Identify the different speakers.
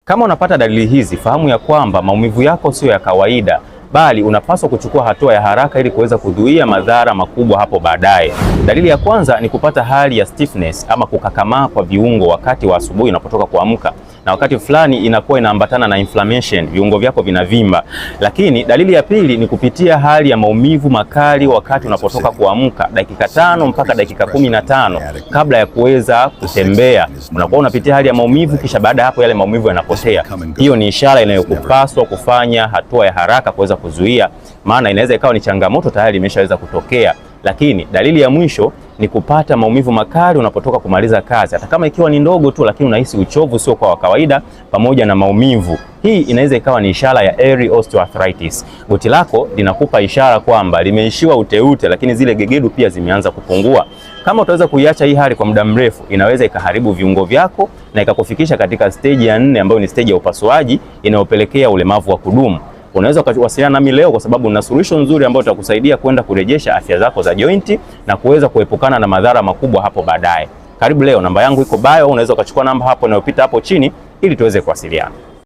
Speaker 1: Kama unapata dalili hizi, fahamu ya kwamba maumivu yako sio ya kawaida, bali unapaswa kuchukua hatua ya haraka ili kuweza kuzuia madhara makubwa hapo baadaye. Dalili ya kwanza ni kupata hali ya stiffness ama kukakamaa kwa viungo wakati wa asubuhi unapotoka kuamka, na wakati fulani inakuwa inaambatana na inflammation, viungo vyako vinavimba. Lakini dalili ya pili ni kupitia hali ya maumivu makali wakati unapotoka kuamka, dakika 5 mpaka dakika 15 kabla ya kuweza kutembea, unakuwa unapitia hali ya maumivu, kisha baada ya hapo yale maumivu yanapotea. Hiyo ni ishara inayokupaswa kufanya hatua ya haraka kuweza kuzuia, maana inaweza ikawa ni changamoto tayari imeshaweza kutokea. Lakini dalili ya mwisho ni kupata maumivu makali unapotoka kumaliza kazi, hata kama ikiwa ni ndogo tu, lakini unahisi uchovu sio kwa kawaida pamoja na maumivu. Hii inaweza ikawa ni ishara ya early osteoarthritis. Goti lako linakupa ishara kwamba limeishiwa uteute, lakini zile gegedu pia zimeanza kupungua. Kama utaweza kuiacha hii hali kwa muda mrefu, inaweza ikaharibu viungo vyako na ikakufikisha katika stage ya 4 ambayo ni stage ya upasuaji inayopelekea ulemavu wa kudumu. Unaweza kuwasiliana nami leo kwa sababu nina solution nzuri ambayo itakusaidia kwenda kurejesha afya zako za jointi na kuweza kuepukana na madhara makubwa hapo baadaye. Karibu leo, namba yangu iko bio, unaweza ukachukua namba hapo inayopita hapo chini ili tuweze kuwasiliana.